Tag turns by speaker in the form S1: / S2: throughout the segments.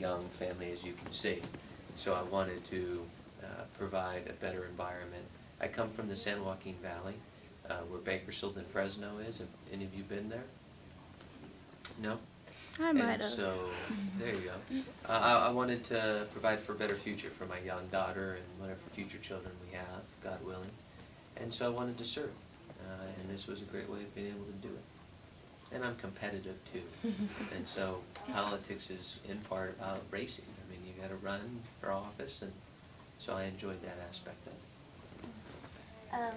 S1: young family, as you can see. So I wanted to provide a better environment. I come from the San Joaquin Valley, where Bakersfield and Fresno is. Have any of you been there? No?
S2: I might have.
S1: So, there you go. I wanted to provide for a better future for my young daughter and whatever future children we have, God willing. And so I wanted to serve. And this was a great way of being able to do it. And I'm competitive too. And so politics is in part about racing. I mean, you got to run for office, and so I enjoyed that aspect of it.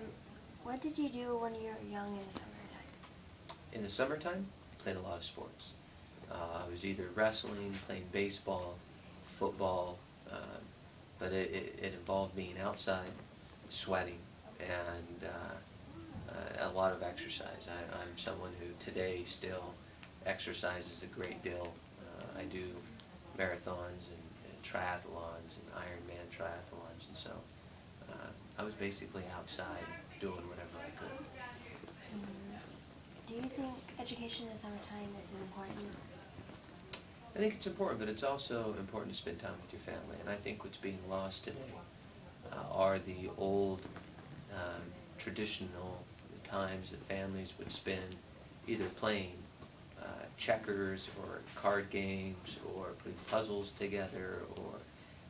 S3: What did you do when you were young in the summertime?
S1: In the summertime, I played a lot of sports. I was either wrestling, playing baseball, football, but it involved being outside, sweating, and a lot of exercise. I'm someone who today still exercises a great deal. I do marathons and triathlons and Ironman triathlons, and so I was basically outside doing whatever I could.
S3: Do you think education in the summertime is important?
S1: I think it's important, but it's also important to spend time with your family. And I think what's being lost today are the old traditional times that families would spend either playing checkers or card games or putting puzzles together or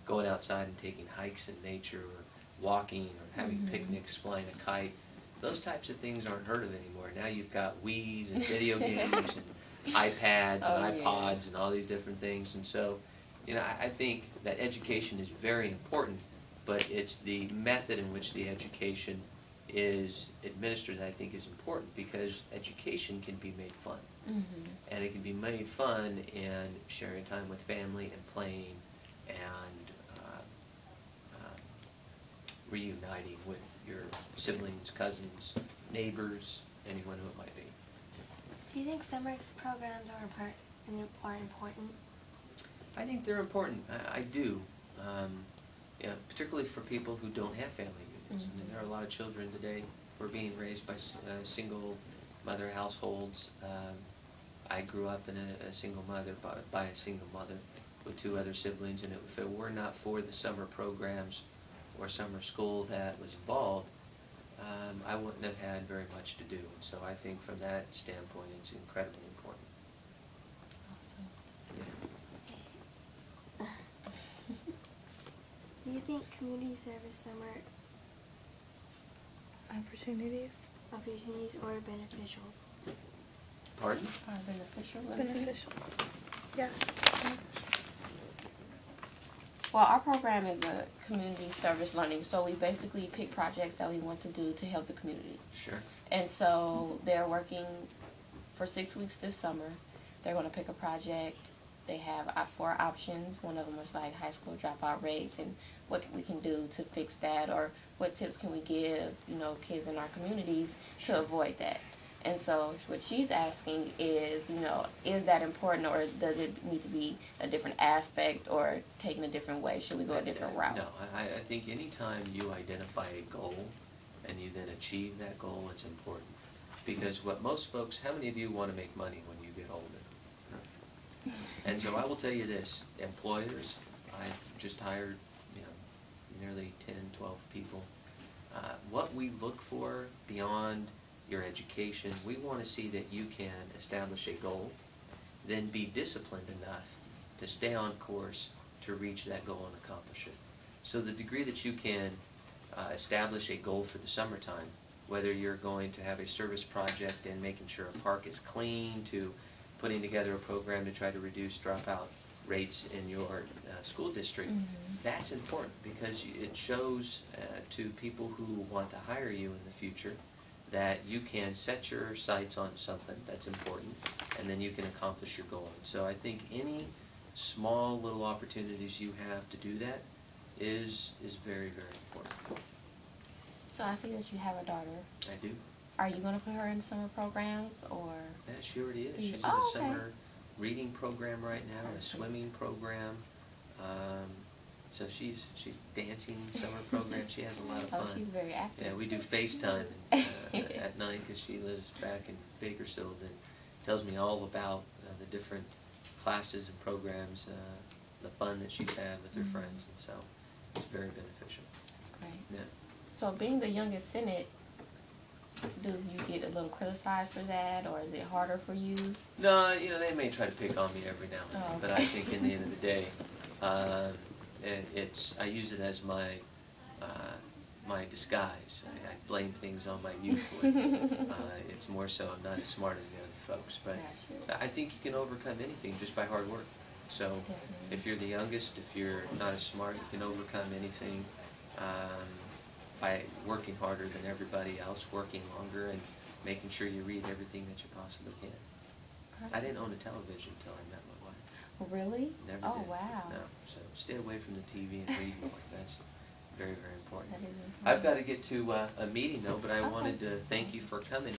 S1: going outside and taking hikes in nature or walking or having picnics, flying a kite. Those types of things aren't heard of anymore. Now you've got Wiis and video games and iPads and iPods and all these different things. And so, you know, I think that education is very important, but it's the method in which the education is administered that I think is important, because education can be made fun. And it can be made fun in sharing time with family and playing and reuniting with your siblings, cousins, neighbors, anyone who it might be.
S3: Do you think summer programs are important?
S1: I think they're important. I do. You know, particularly for people who don't have family units. I mean, there are a lot of children today who are being raised by single mother households. I grew up in a single mother, by a single mother with two other siblings, and if it were not for the summer programs or summer school that was involved, I wouldn't have had very much to do. And so I think from that standpoint, it's incredibly important.
S3: Awesome. Do you think community service summer
S2: Opportunities
S3: or beneficials?
S1: Pardon?
S4: Beneficial.
S2: beneficial. Yeah.
S4: Well, our program is a community service learning, so we basically pick projects that we want to do to help the community.
S1: Sure.
S4: And so they're working for 6 weeks this summer. They're going to pick a project. They have 4 options. One of them was like high school dropout rates and what we can do to fix that, or what tips can we give, you know, kids in our communities to avoid that. And so what she's asking is, you know, is that important, or does it need to be a different aspect or taken a different way? Should we go a different route?
S1: No, I think anytime you identify a goal and you then achieve that goal, it's important. Because what most folks, how many of you want to make money when you get older? And so I will tell you this, employers, I've just hired, you know, nearly 10, 12 people. What we look for beyond your education, we want to see that you can establish a goal, then be disciplined enough to stay on course to reach that goal and accomplish it. So the degree that you can establish a goal for the summertime, whether you're going to have a service project and making sure a park is clean, to putting together a program to try to reduce dropout rates in your school district, that's important, because it shows to people who want to hire you in the future that you can set your sights on something that's important, and then you can accomplish your goal. So I think any small little opportunities you have to do that is very, very important.
S4: So I see that you have a daughter.
S1: I do.
S4: Are you going to put her in summer programs, or?
S1: Yeah, she already is. She's in
S4: Oh,
S1: a
S4: okay.
S1: summer reading program right now, a swimming program. So she's dancing summer program. She has a lot of fun.
S4: Oh, she's very active.
S1: Yeah, we do FaceTime at night, because she lives back in Bakersfield, and tells me all about the different classes and programs the fun that she's had with her
S4: Mhm.
S1: friends, and so it's very beneficial.
S4: That's great.
S1: Yeah.
S4: So being the youngest Senate, do you get a little criticized for that, or is it harder for you?
S1: No, you know, they may try to pick on me every now and then,
S4: Oh,
S1: but
S4: okay.
S1: I think in the end of the day, I use it as my disguise. I blame things on my youth. It's more so I'm not as smart as the other folks, but
S4: Gotcha.
S1: I think you can overcome anything just by hard work. So
S4: Definitely.
S1: if you're the youngest, if you're not as smart, you can overcome anything by working harder than everybody else, working longer, and making sure you read everything that you possibly can. I didn't own a television until I met my wife.
S4: Really?
S1: Never
S4: Oh,
S1: did.
S4: wow.
S1: No. So stay away from the TV and read more. That's very, very important.
S4: That is important.
S1: I've got to get to a meeting though, but I
S4: Okay.
S1: wanted to thank you for coming